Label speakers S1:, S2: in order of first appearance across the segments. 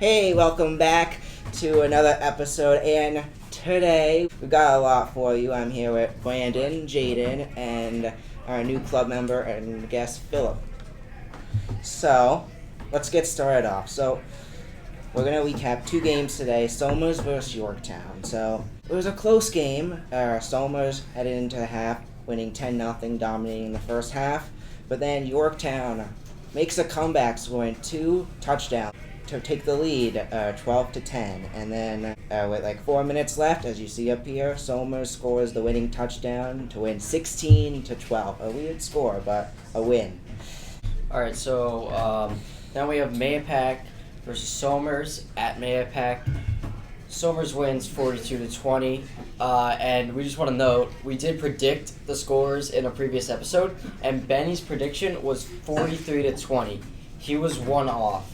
S1: Hey, welcome back to another episode, and today we've got a lot for you. I'm here with Brandon, Jaden, and our new club member and guest, Philip. So, let's get started off. So, we're going to recap two games today, Somers versus Yorktown. So, it was a close game. Somers headed into the half, winning 10-0, dominating the first half. But then Yorktown makes a comeback, scoring 2 touchdowns to take the lead, 12-10. And then with like 4 minutes left, as you see up here, Somers scores the winning touchdown to win 16-12. A weird score, but a win.
S2: All right, so now we have Mayapack versus Somers at Mayapack. Somers wins 42-20, and we just want to note we did predict the scores in a previous episode, and Benny's prediction was 43-20. He was one off.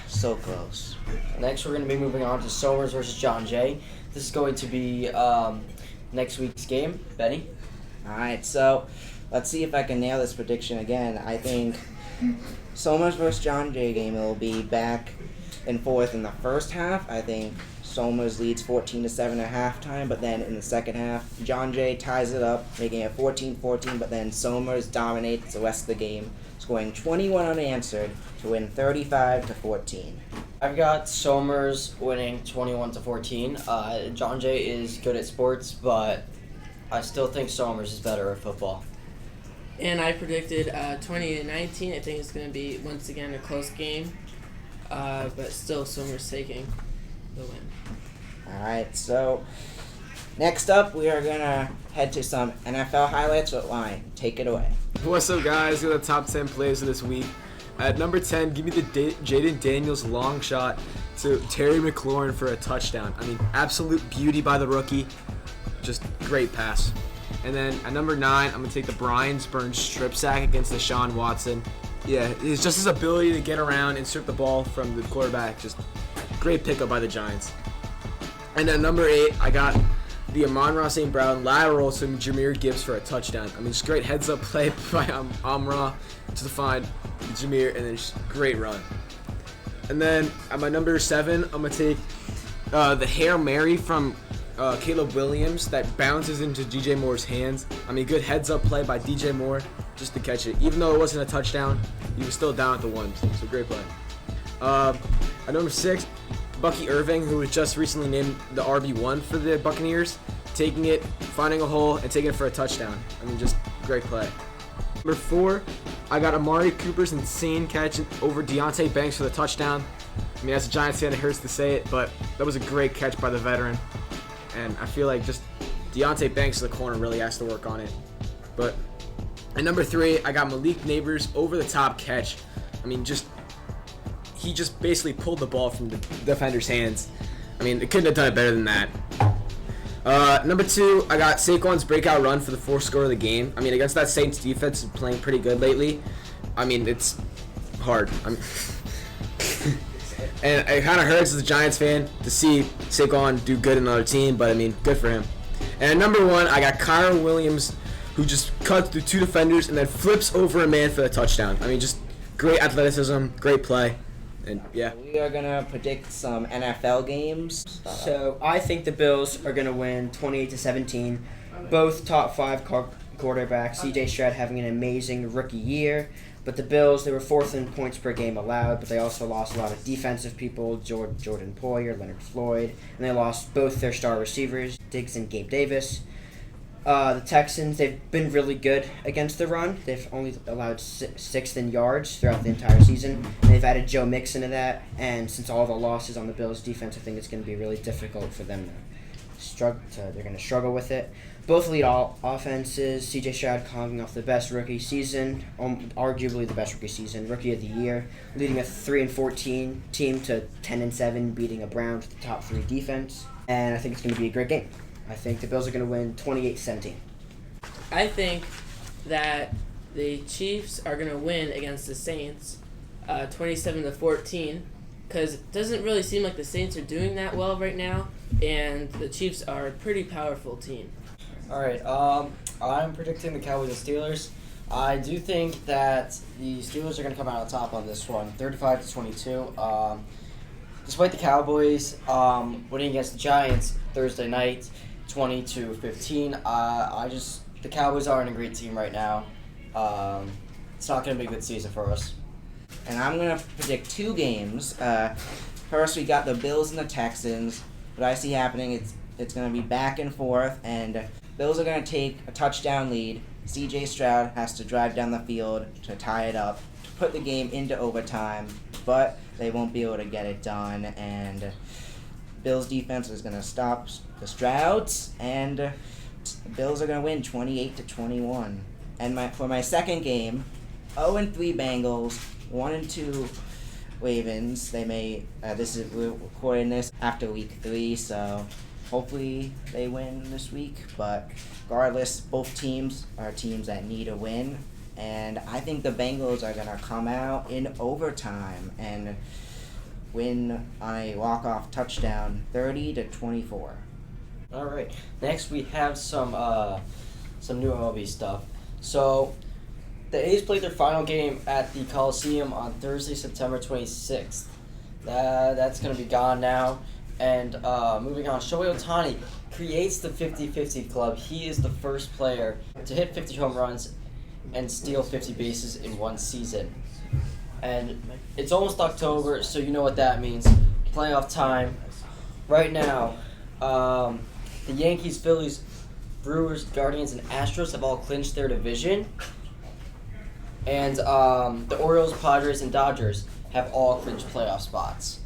S1: So close.
S2: Next, we're going to be moving on to Somers versus John Jay. This is going to be next week's game. Benny?
S1: All right, so let's see if I can nail this prediction again. I think Somers versus John Jay game will be back and forth in the first half. I think Somers leads 14-7 at halftime, but then in the second half, John Jay ties it up, making it 14-14, but then Somers dominates the rest of the game, scoring 21 unanswered to win 35-14.
S2: I've got Somers winning 21-14. John Jay is good at sports, but I still think Somers is better at football.
S3: And I predicted 20-19. I think it's going to be, once again, a close game, but still Somers taking the win.
S1: Alright, so next up we are going to head to some NFL highlights with Lion. Take it away.
S4: What's up, guys? Here are the top 10 plays of this week. At number 10, give me the Jaden Daniels long shot to Terry McLaurin for a touchdown. I mean, absolute beauty by the rookie. Just great pass. And then at number 9, I'm going to take the Brian Burns strip sack against Deshaun Watson. Yeah, it's just his ability to get around and strip the ball from the quarterback. Just great pickup by the Giants. And at number 8, I got the Amon-Ra St. Brown lateral to Jahmyr Gibbs for a touchdown. I mean, just great heads-up play by Amon-Ra to find Jahmyr, and then just great run. And then at my number 7, I'm going to take the Hail Mary from Caleb Williams that bounces into DJ Moore's hands. I mean, good heads-up play by DJ Moore just to catch it. Even though it wasn't a touchdown, he was still down at the one, so great play. At number 6, Bucky Irving, who was just recently named the RB1 for the Buccaneers, taking it, finding a hole, and taking it for a touchdown. I mean, just great play. Number 4, I got Amari Cooper's insane catch over Deontay Banks for the touchdown. I mean, as a Giants fan, it hurts to say it, but that was a great catch by the veteran. And I feel like just Deontay Banks in the corner really has to work on it. But at number 3, I got Malik Neighbors over the top catch. I mean, he just basically pulled the ball from the defender's hands. I mean, it couldn't have done it better than that. Number 2, I got Saquon's breakout run for the 4th score of the game. I mean, against that Saints defense is playing pretty good lately. I mean, it's hard. And it kind of hurts as a Giants fan to see Saquon do good in another team, but I mean, good for him. And at number 1, I got Kyron Williams, who just cuts through 2 defenders and then flips over a man for the touchdown. I mean, just great athleticism, great play. And yeah.
S1: We are going to predict some NFL games.
S5: So I think the Bills are going to win 28-17. Both top 5 quarterbacks. C.J. Stroud having an amazing rookie year. But the Bills, they were 4th in points per game allowed, but they also lost a lot of defensive people, Jordan Poyer, Leonard Floyd, and they lost both their star receivers, Diggs and Gabe Davis. The Texans, they've been really good against the run. They've only allowed 6th in yards throughout the entire season. And they've added Joe Mixon to that, and since all the losses on the Bills' defense, I think it's going to be really difficult for them to struggle. They're going to struggle with it. Both lead all offenses. C.J. Stroud coming off the best rookie season, arguably the best rookie season, rookie of the year, leading a 3-14 team to 10-7, beating a Browns with the top 3 defense. And I think it's going to be a great game. I think the Bills are going to win 28-17.
S3: I think that the Chiefs are going to win against the Saints 27-14, because it doesn't really seem like the Saints are doing that well right now, and the Chiefs are a pretty powerful team.
S2: All right, I'm predicting the Cowboys and Steelers. I do think that the Steelers are going to come out on top on this one, 35-22. despite the Cowboys winning against the Giants Thursday night, 20-15, the Cowboys aren't a great team right now. It's not going to be a good season for us.
S1: And I'm going to predict 2 games. First, we got the Bills and the Texans. What I see happening, it's going to be back and forth, and Bills are going to take a touchdown lead. C.J. Stroud has to drive down the field to tie it up, to put the game into overtime, but they won't be able to get it done, and Bills defense is going to stop the Strouds, and the Bills are going to win 28-21. And for my second game, 0-3 Bengals, 1-2 Ravens. They may we're recording this after week 3, so hopefully they win this week. But regardless, both teams are teams that need a win, and I think the Bengals are gonna come out in overtime and win on a walk-off touchdown, 30-24.
S2: All right. Next, we have some new MLB stuff. So, the A's played their final game at the Coliseum on Thursday, September 26th. That's going to be gone now. And moving on, Shohei Ohtani creates the 50-50 club. He is the first player to hit 50 home runs and steal 50 bases in one season. And it's almost October, so you know what that means. Playoff time. Right now, the Yankees, Phillies, Brewers, Guardians, and Astros have all clinched their division. And the Orioles, Padres, and Dodgers have all clinched playoff spots.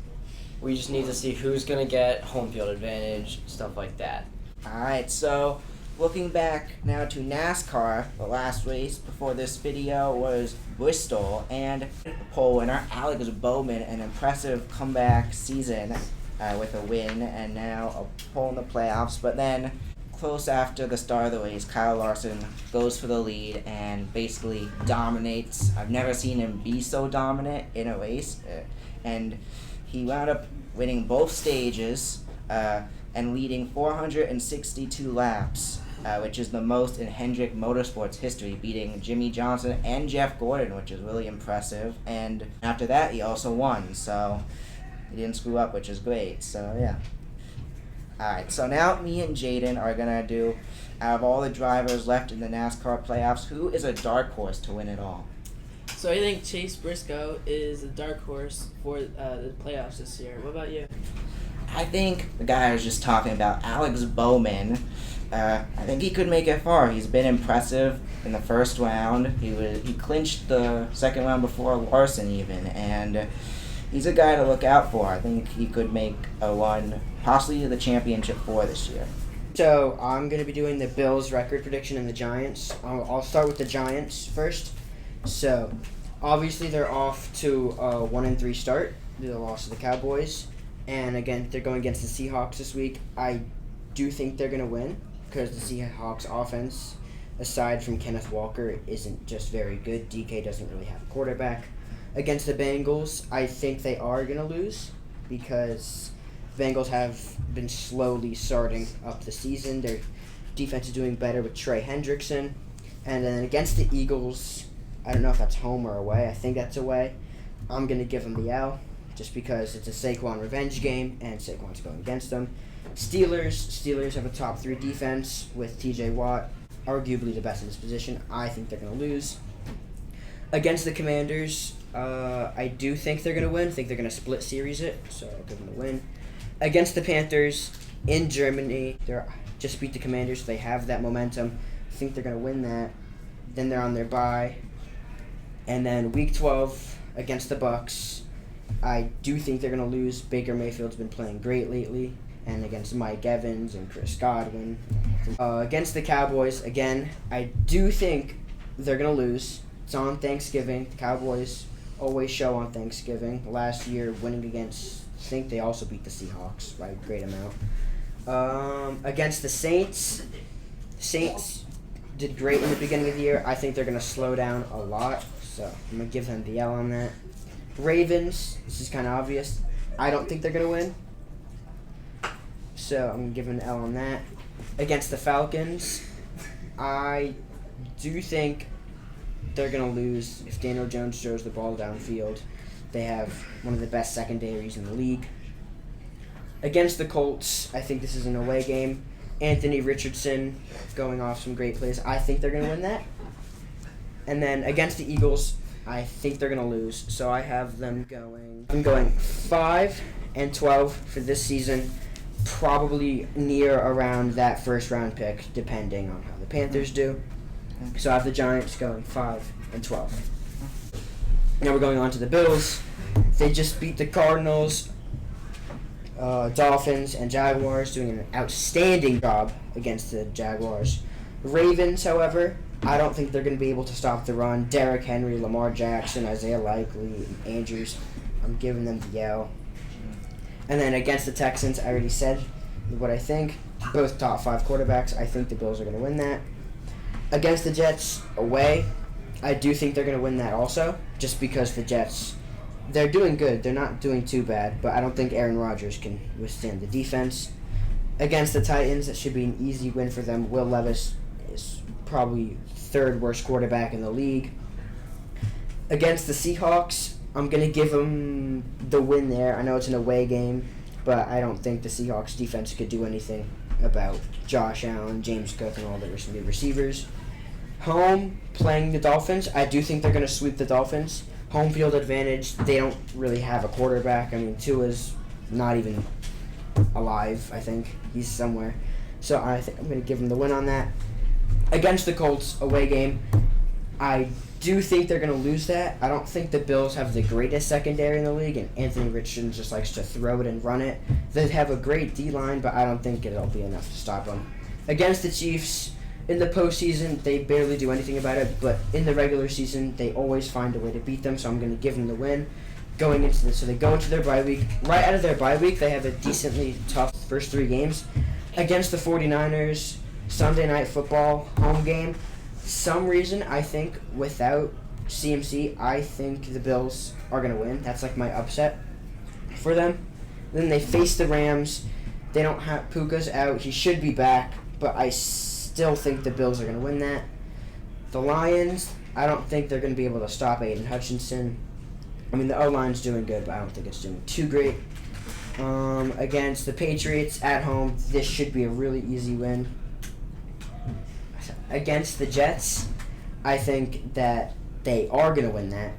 S2: We just need to see who's going to get home field advantage, stuff like that.
S1: Alright, so looking back now to NASCAR, the last race before this video was Bristol, and the pole winner, Alex Bowman, an impressive comeback season with a win, and now a pole in the playoffs. But then, close after the start of the race, Kyle Larson goes for the lead and basically dominates. I've never seen him be so dominant in a race, and he wound up winning both stages and leading 462 laps, which is the most in Hendrick Motorsports history, beating Jimmy Johnson and Jeff Gordon, which is really impressive. And after that, he also won, so he didn't screw up, which is great. So yeah. Alright, so now me and Jaden are going to do, out of all the drivers left in the NASCAR playoffs, who is a dark horse to win it all?
S3: So I think Chase Briscoe is a dark horse for the playoffs this year. What about you?
S1: I think the guy I was just talking about, Alex Bowman, I think he could make it far. He's been impressive in the first round. He clinched the second round before Larson even, and he's a guy to look out for. I think he could make a run, possibly the championship for this year.
S5: So I'm going to be doing the Bills record prediction and the Giants. I'll start with the Giants first. So obviously they're off to a 1-3 start. They lost to the Cowboys. And again, they're going against the Seahawks this week. I do think they're going to win because the Seahawks offense, aside from Kenneth Walker, isn't just very good. DK doesn't really have a quarterback. Against the Bengals, I think they are going to lose because Bengals have been slowly starting up the season. Their defense is doing better with Trey Hendrickson. And then against the Eagles, I don't know if that's home or away. I think that's away. I'm going to give them the L just because it's a Saquon revenge game and Saquon's going against them. Steelers have a top 3 defense with TJ Watt, arguably the best in this position. I think they're going to lose. Against the Commanders, I do think they're going to win. I think they're going to split series it, so I'll give them a win. Against the Panthers in Germany, they just beat the Commanders. So they have that momentum. I think they're going to win that. Then they're on their bye. And then Week 12 against the Bucs, I do think they're going to lose. Baker Mayfield's been playing great lately. And against Mike Evans and Chris Godwin. Against the Cowboys, again, I do think they're going to lose. It's on Thanksgiving. The Cowboys always show on Thanksgiving. Last year, winning against, I think they also beat the Seahawks by a great amount. Against the Saints did great in the beginning of the year. I think they're going to slow down a lot, so I'm going to give them the L on that. Ravens, this is kind of obvious. I don't think they're going to win, so I'm going to give them an L on that. Against the Falcons, I do think they're going to lose if Daniel Jones throws the ball downfield. They have one of the best secondaries in the league. Against the Colts, I think this is an away game. Anthony Richardson going off some great plays. I think they're going to win that. And then against the Eagles, I think they're going to lose. So I have them going. I'm going 5-12 for this season. Probably near around that first round pick, depending on how the Panthers do. So I have the Giants going 5-12. Now we're going on to the Bills. They just beat the Cardinals, Dolphins, and Jaguars, doing an outstanding job against the Jaguars. Ravens, however, I don't think they're going to be able to stop the run. Derrick Henry, Lamar Jackson, Isaiah Likely, Andrews, I'm giving them the L. And then against the Texans, I already said what I think. Both top 5 quarterbacks. I think the Bills are going to win that. Against the Jets, away, I do think they're going to win that also, just because the Jets, they're doing good. They're not doing too bad, but I don't think Aaron Rodgers can withstand the defense. Against the Titans, it should be an easy win for them. Will Levis is probably 3rd worst quarterback in the league. Against the Seahawks, I'm going to give them the win there. I know it's an away game, but I don't think the Seahawks defense could do anything about Josh Allen, James Cook, and all the new receivers. Home, playing the Dolphins, I do think they're going to sweep the Dolphins. Home field advantage, they don't really have a quarterback. I mean, Tua's not even alive, I think. He's somewhere. So I think I'm going to give them the win on that. Against the Colts, away game, I do think they're going to lose that. I don't think the Bills have the greatest secondary in the league, and Anthony Richardson just likes to throw it and run it. They have a great D-line, but I don't think it'll be enough to stop them. Against the Chiefs, in the postseason, they barely do anything about it, but in the regular season, they always find a way to beat them, so I'm going to give them the win. So they go into their bye week. Right out of their bye week, they have a decently tough first 3 games. Against the 49ers, Sunday Night Football, home game. Some reason, I think, without CMC, I think the Bills are going to win. That's like my upset for them. Then they face the Rams. They don't have Puka's out. He should be back, but I still think the Bills are going to win that. The Lions, I don't think they're going to be able to stop Aiden Hutchinson. I mean, the O-line's doing good, but I don't think it's doing too great. Against the Patriots at home, this should be a really easy win. Against the Jets, I think that they are going to win that.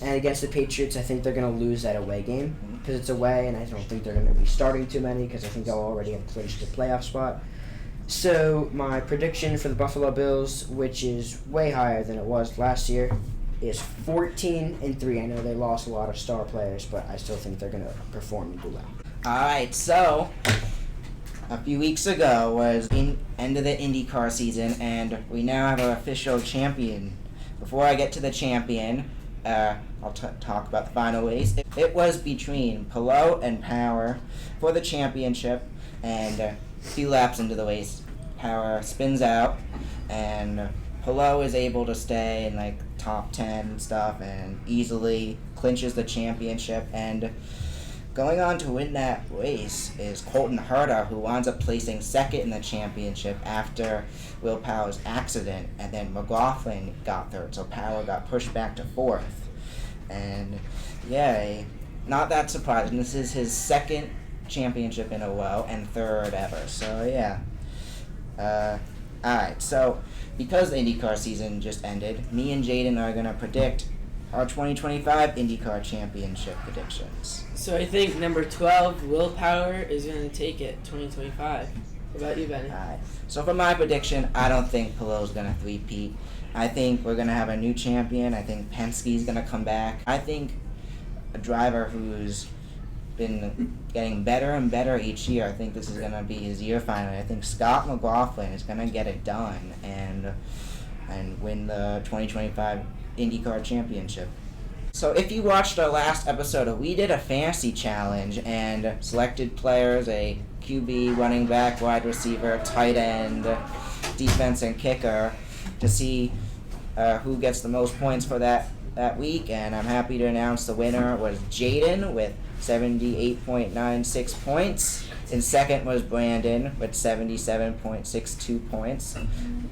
S5: And against the Patriots, I think they're going to lose that away game because it's away, and I don't think they're going to be starting too many because I think they'll already have clinched a playoff spot. So my prediction for the Buffalo Bills, which is way higher than it was last year, is 14-3. I know they lost a lot of star players, but I still think they're going to perform and do well.
S1: All right, so a few weeks ago was the end of the IndyCar season, and we now have an official champion. Before I get to the champion, I'll talk about the final race. It was between Palou and Power for the championship, and a few laps into the race, Power spins out, and Palou is able to stay in like top 10 and stuff, and easily clinches the championship. And going on to win that race is Colton Herta, who winds up placing second in the championship after Will Power's accident, and then McLaughlin got third, so Power got pushed back to fourth. And yeah, not that surprising. This is his second championship in a row and third ever, so yeah. Alright, so because the IndyCar season just ended, me and Jaden are going to predict our 2025 IndyCar Championship predictions.
S3: So I think number 12, Will Power, is going to take it 2025. What about you, Benny?
S1: Alright, so for my prediction, I don't think Palou's going to three-peat. I think we're going to have a new champion. I think Penske's going to come back. I think a driver who's been getting better and better each year, I think this is going to be his year finally. I think Scott McLaughlin is going to get it done and win the 2025 IndyCar Championship. So if you watched our last episode, we did a fantasy challenge and selected players, a QB, running back, wide receiver, tight end, defense, and kicker to see who gets the most points for that week. And I'm happy to announce the winner was Jaden with 78.96 points. In second was Brandon with 77.62 points.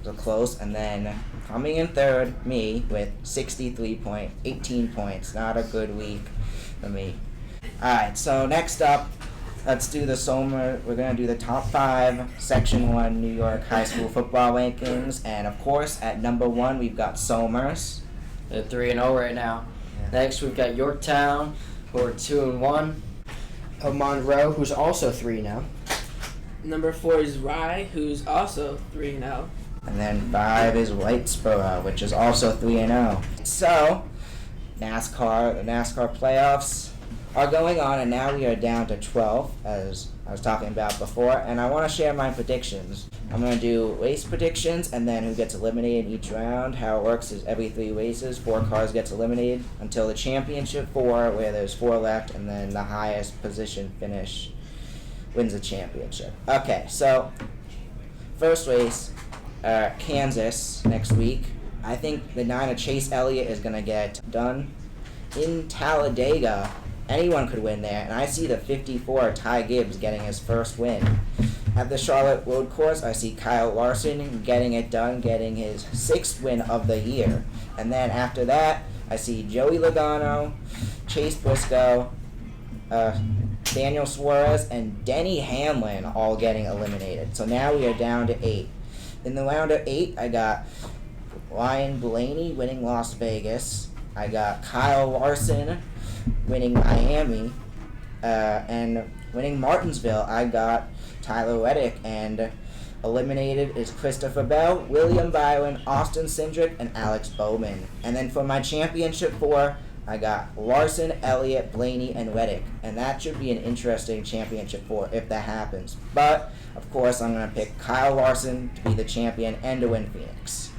S1: So close. And then coming in third, me with 63.18 points. Not a good week for me. Alright, so next up, let's do the Somer. We're gonna do the top 5 Section 1 New York high school football rankings, and of course at number 1 we've got Somers.
S2: They're 3-0 right now.
S1: Yeah.
S2: Next we've got Yorktown, who are 2-1.
S5: Monroe, who's also 3 now.
S3: Number 4 is Rye, who's also 3-0.
S1: And then 5 is Whitesboro, which is also 3-0. So, the NASCAR playoffs are going on, and now we are down to 12, as I was talking about before, and I want to share my predictions. I'm going to do race predictions, and then who gets eliminated each round. How it works is every 3 races, 4 cars gets eliminated until the championship 4, where there's 4 left, and then the highest position finish wins the championship. Okay, so first race, Kansas next week. I think the 9 of Chase Elliott is going to get done. In Talladega, anyone could win there, and I see the 54 Ty Gibbs getting his first win. At the Charlotte Road Course, I see Kyle Larson getting it done, getting his 6th win of the year. And then after that, I see Joey Logano, Chase Briscoe, Daniel Suarez, and Denny Hamlin all getting eliminated. So now we are down to 8. In the round of 8, I got Ryan Blaney winning Las Vegas. I got Kyle Larson winning Miami. And winning Martinsville, I got Tyler Reddick. And eliminated is Christopher Bell, William Byron, Austin Cindric, and Alex Bowman. And then for my championship 4, I got Larson, Elliott, Blaney, and Reddick. And that should be an interesting championship 4 if that happens. But, of course, I'm going to pick Kyle Larson to be the champion and to win Phoenix.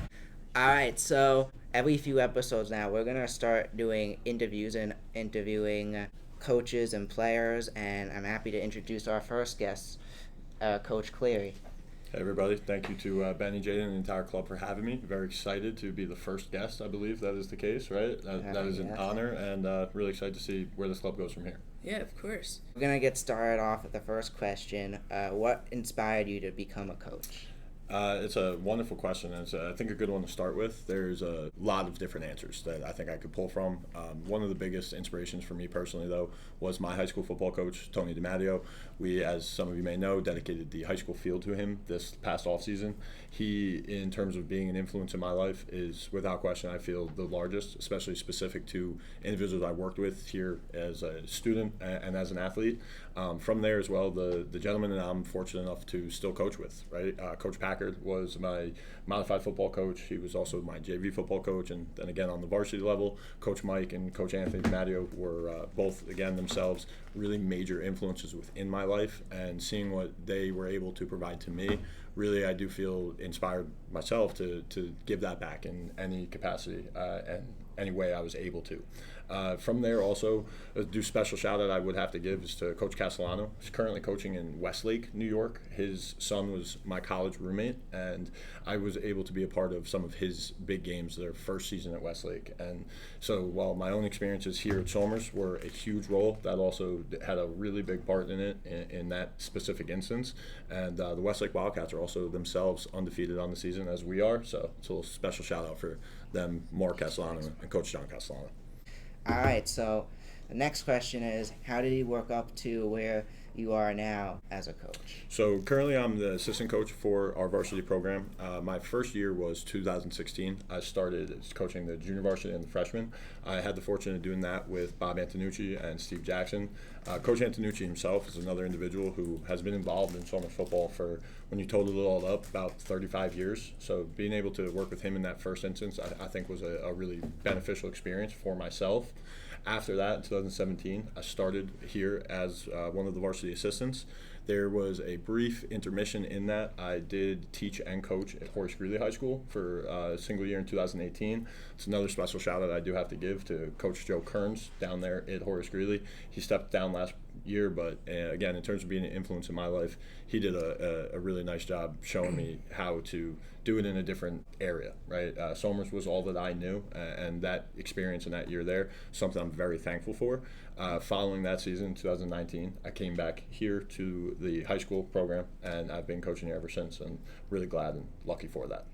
S1: Alright, so every few episodes now, we're going to start doing interviews and interviewing coaches and players. And I'm happy to introduce our first guest, Coach Cleary.
S6: Hey everybody, thank you to Benny, Jaden, and the entire club for having me. Very excited to be the first guest, I believe that is the case, right? That is an honor, and really excited to see where this club goes from here.
S3: Yeah, of course.
S1: We're going to get started off with the first question. What inspired you to become a coach?
S6: It's a wonderful question, and it's, I think, a good one to start with. There's a lot of different answers that I think I could pull from. One of the biggest inspirations for me personally, though, was my high school football coach, Tony DiMatteo. We, as some of you may know, dedicated the high school field to him this past offseason. He, in terms of being an influence in my life, is without question, I feel, the largest, especially specific to individuals I worked with here as a student and as an athlete. From there as well, the gentleman that I'm fortunate enough to still coach with, right? Coach Packard was my modified football coach. He was also my JV football coach, and then again on the varsity level, Coach Mike and Coach Anthony DiMatteo were both, again, themselves really major influences within my life, and seeing what they were able to provide to me, really I do feel inspired myself to give that back in any capacity and any way I was able to. From there also, a special shout out I would have to give is to Coach Castellano. He's currently coaching in Westlake, New York. His son was my college roommate, and I was able to be a part of some of his big games their first season at Westlake. And so while my own experiences here at Somers were a huge role, that also had a really big part in it in that specific instance. And the Westlake Wildcats are also themselves undefeated on the season as we are, so it's a little special shout out for them, Mark Castellano and Coach John Castellano.
S1: All right, so the next question is, how did you work up to where you are now as a coach?
S6: So currently I'm the assistant coach for our varsity program. My first year was 2016. I started coaching the junior varsity and the freshmen. I had the fortune of doing that with Bob Antonucci and Steve Jackson. Coach Antonucci himself is another individual who has been involved in Somers football for, when you total it all up, about 35 years. So being able to work with him in that first instance, I think was a really beneficial experience for myself. After that, in 2017, I started here as one of the varsity assistants. There was a brief intermission in that. I did teach and coach at Horace Greeley High School for a single year in 2018. It's another special shout out I do have to give to Coach Joe Kearns down there at Horace Greeley. He stepped down last year, but again, in terms of being an influence in my life, he did a really nice job showing me how to do it in a different area, right? Somers was all that I knew, and that experience in that year there, something I'm very thankful for. Following that season, 2019, I came back here to the high school program, and I've been coaching here ever since, and really glad and lucky for that.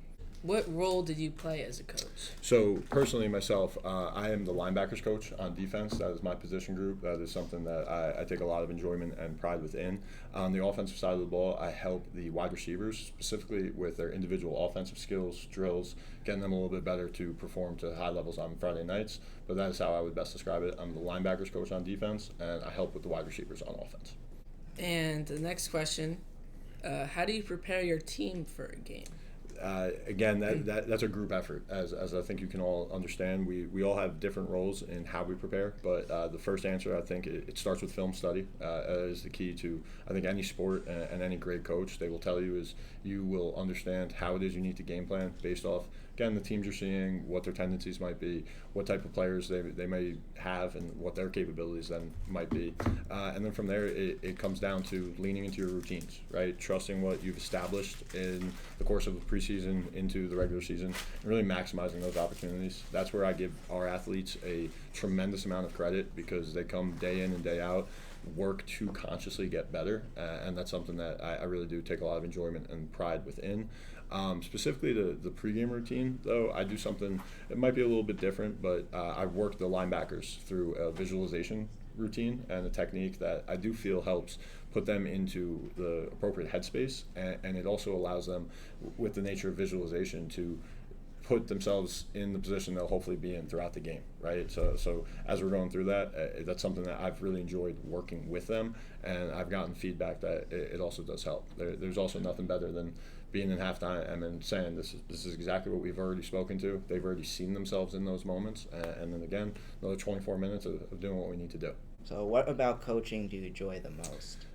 S3: What role did you play as a coach?
S6: So personally, myself, I am the linebackers coach on defense. That is my position group. That is something that I take a lot of enjoyment and pride within. On the offensive side of the ball, I help the wide receivers, specifically with their individual offensive skills, drills, getting them a little bit better to perform to high levels on Friday nights. But that is how I would best describe it. I'm the linebackers coach on defense, and I help with the wide receivers on offense.
S3: And the next question, how do you prepare your team for a game?
S6: Again, that's a group effort, as I think you can all understand. We all have different roles in how we prepare, but the first answer, I think, it starts with film study. Is the key to, I think, any sport and any great coach. They will tell you is you will understand how it is you need to game plan based off, again, the teams you're seeing, what their tendencies might be, what type of players they may have, and what their capabilities then might be. And then from there, it comes down to leaning into your routines, right? Trusting what you've established in the course of the preseason into the regular season, and really maximizing those opportunities. That's where I give our athletes a tremendous amount of credit, because they come day in and day out, work to consciously get better, and that's something that I really do take a lot of enjoyment and pride within. Specifically the pregame routine, though, I do something, it might be a little bit different, but I work the linebackers through a visualization routine and a technique that I do feel helps put them into the appropriate headspace, and it also allows them, with the nature of visualization, to put themselves in the position they'll hopefully be in throughout the game, right? So as we're going through that, that's something that I've really enjoyed working with them, and I've gotten feedback that it also does help. There's also nothing better than being in halftime and then saying this is exactly what we've already spoken to. They've already seen themselves in those moments, and then again, another 24 minutes of doing what we need to do.
S1: So what about coaching do you enjoy the most?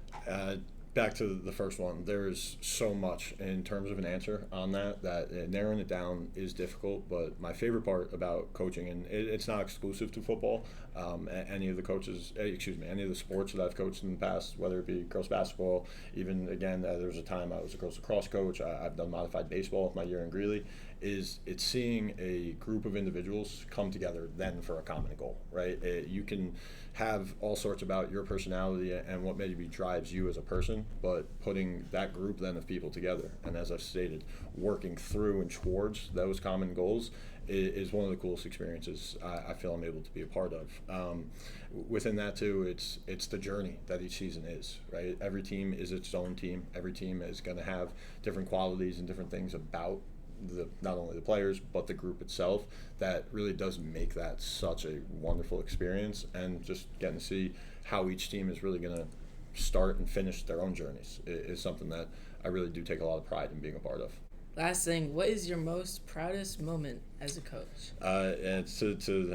S6: Back to the first one, there's so much in terms of an answer on that narrowing it down is difficult. But my favorite part about coaching, and it's not exclusive to football, any of the sports that I've coached in the past, whether it be girls basketball, even again, there was a time I was a girls lacrosse coach. I've done modified baseball with my year in Greeley. It's seeing a group of individuals come together then for a common goal, right? You can have all sorts about your personality and what maybe drives you as a person, but putting that group then of people together, and as I've stated, working through and towards those common goals is one of the coolest experiences I feel I'm able to be a part of. Within that too, it's the journey that each season is, right? Every team is its own team. Every team is going to have different qualities and different things about not only the players but the group itself that really does make that such a wonderful experience, and just getting to see how each team is really going to start and finish their own journeys is something that I really do take a lot of pride in being a part of.
S3: Last thing, what is your most proudest moment as a coach?
S6: And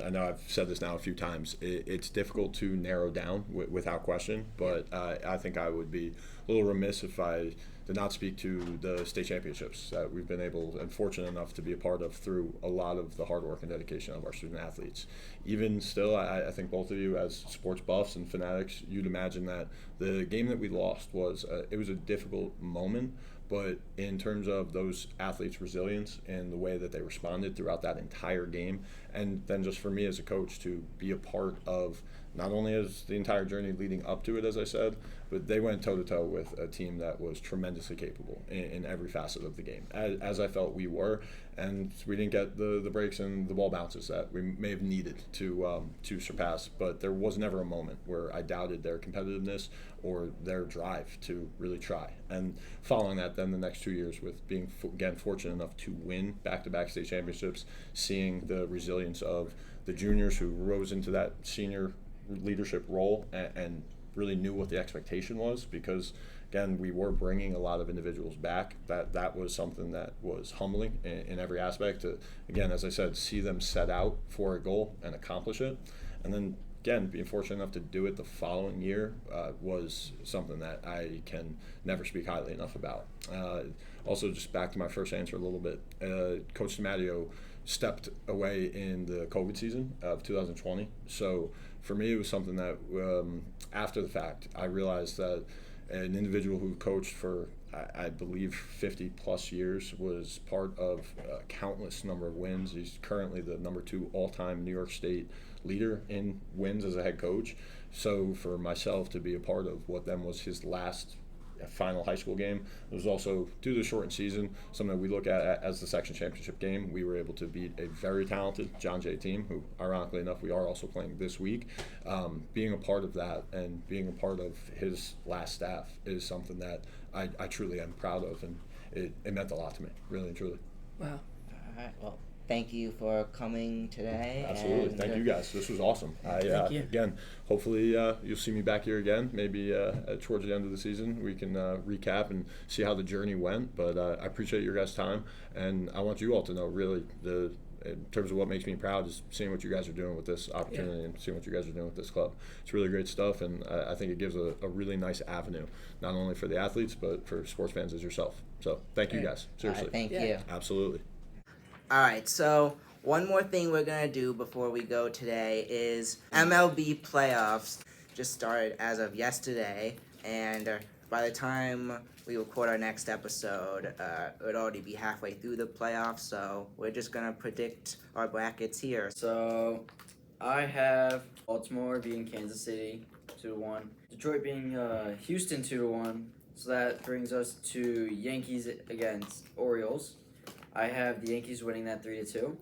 S6: I know I've said this now a few times. It's difficult to narrow down without question, but I think I would be a little remiss if I did not speak to the state championships that we've been able and fortunate enough to be a part of through a lot of the hard work and dedication of our student athletes. Even still, I think both of you as sports buffs and fanatics, you'd imagine that the game that we lost was it was a difficult moment, but in terms of those athletes' resilience and the way that they responded throughout that entire game, and then just for me as a coach to be a part of not only as the entire journey leading up to it, as I said, but they went toe-to-toe with a team that was tremendously capable in every facet of the game, as I felt we were, and we didn't get the breaks and the ball bounces that we may have needed to surpass, but there was never a moment where I doubted their competitiveness or their drive to really try. And following that, then the next 2 years with being, again, fortunate enough to win back-to-back state championships, seeing the resilience of the juniors who rose into that senior leadership role and really knew what the expectation was, because again, we were bringing a lot of individuals back. That was something that was humbling in every aspect. Again, as I said, see them set out for a goal and accomplish it, and then again, being fortunate enough to do it the following year was something that I can never speak highly enough about. Also, just back to my first answer a little bit, Coach DiMatteo stepped away in the COVID season of 2020. So for me, it was something that after the fact, I realized that an individual who coached for, I believe, 50 plus years, was part of a countless number of wins. He's currently the number 2 all-time New York State leader in wins as a head coach. So for myself to be a part of what then was his last final high school game. It was also, due to the shortened season, something that we look at as the section championship game. We were able to beat a very talented John Jay team, who, ironically enough, we are also playing this week. Being a part of that and being a part of his last staff is something that I truly am proud of, and it meant a lot to me, really and truly.
S3: Wow.
S1: All right. Well, thank you for coming today.
S6: Absolutely.
S1: And,
S6: Thank you guys. This was awesome.
S3: Thank you.
S6: Again, hopefully you'll see me back here again, maybe towards the end of the season. We can recap and see how the journey went. But I appreciate your guys' time, and I want you all to know, really, in terms of what makes me proud is seeing what you guys are doing with this opportunity and seeing what you guys are doing with this club. It's really great stuff, and I think it gives a really nice avenue, not only for the athletes, but for sports fans as yourself. So thank you guys. Seriously.
S1: Thank
S3: Yeah.
S1: you.
S6: Absolutely.
S1: All right, so one more thing we're going to do before we go today is MLB playoffs just started as of yesterday, and by the time we record our next episode, it would already be halfway through the playoffs, so we're just going to predict our brackets here.
S2: So I have Baltimore beating Kansas City 2-1, Detroit beating Houston 2-1. So that brings us to Yankees against Orioles. I have the Yankees winning that 3-2.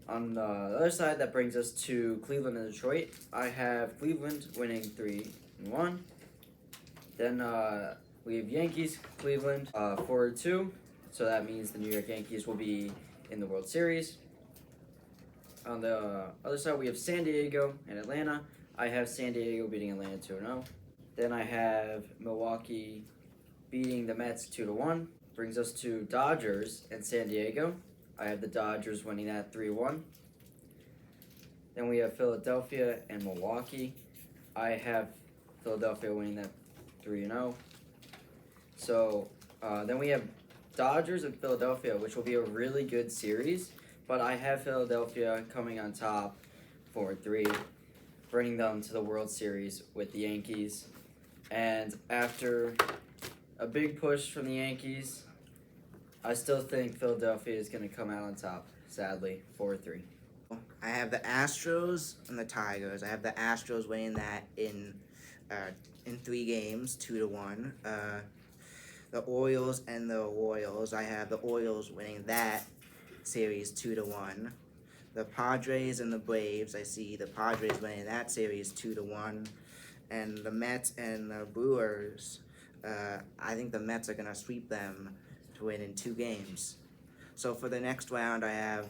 S2: On the other side, that brings us to Cleveland and Detroit. I have Cleveland winning 3-1. Then we have Yankees, Cleveland 4-2. So that means the New York Yankees will be in the World Series. On the other side, we have San Diego and Atlanta. I have San Diego beating Atlanta 2-0. Then I have Milwaukee beating the Mets 2-1. Brings us to Dodgers and San Diego. I have the Dodgers winning that 3-1. Then we have Philadelphia and Milwaukee. I have Philadelphia winning that 3-0. So then we have Dodgers and Philadelphia, which will be a really good series. But I have Philadelphia coming on top 4-3, bringing them to the World Series with the Yankees. And after a big push from the Yankees, I still think Philadelphia is going to come out on top, sadly, 4-3.
S1: I have the Astros and the Tigers. I have the Astros winning that in 3 games, 2-1. The Orioles and the Royals. I have the Orioles winning that series 2-1. The Padres and the Braves. I see the Padres winning that series 2-1. And the Mets and the Brewers. I think the Mets are gonna sweep them to win in 2 games. So for the next round, I have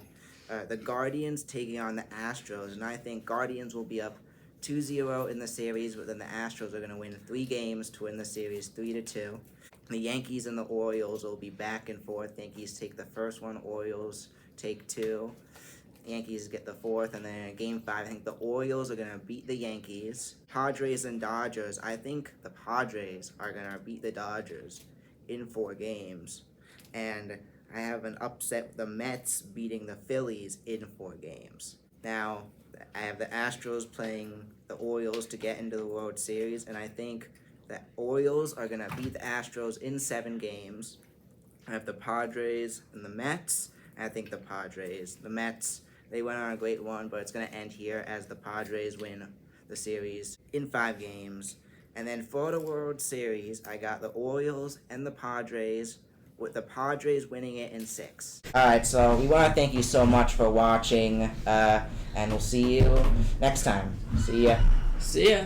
S1: the Guardians taking on the Astros, and I think Guardians will be up 2-0 in the series, but then the Astros are going to win 3 games to win the series 3-2. The Yankees and the Orioles will be back and forth. Yankees take the first one, Orioles take 2. Yankees get the 4th, and then in Game 5, I think the Orioles are going to beat the Yankees. Padres and Dodgers, I think the Padres are going to beat the Dodgers in 4 games. And I have an upset with the Mets beating the Phillies in 4 games. Now, I have the Astros playing the Orioles to get into the World Series, and I think the Orioles are going to beat the Astros in 7 games. I have the Padres and the Mets, and I think the Padres. The Mets, they went on a great run, but it's going to end here as the Padres win the series in 5 games. And then for the World Series, I got the Orioles and the Padres, with the Padres winning it in 6. Alright, so we want to thank you so much for watching, and we'll see you next time. See ya.
S3: See ya.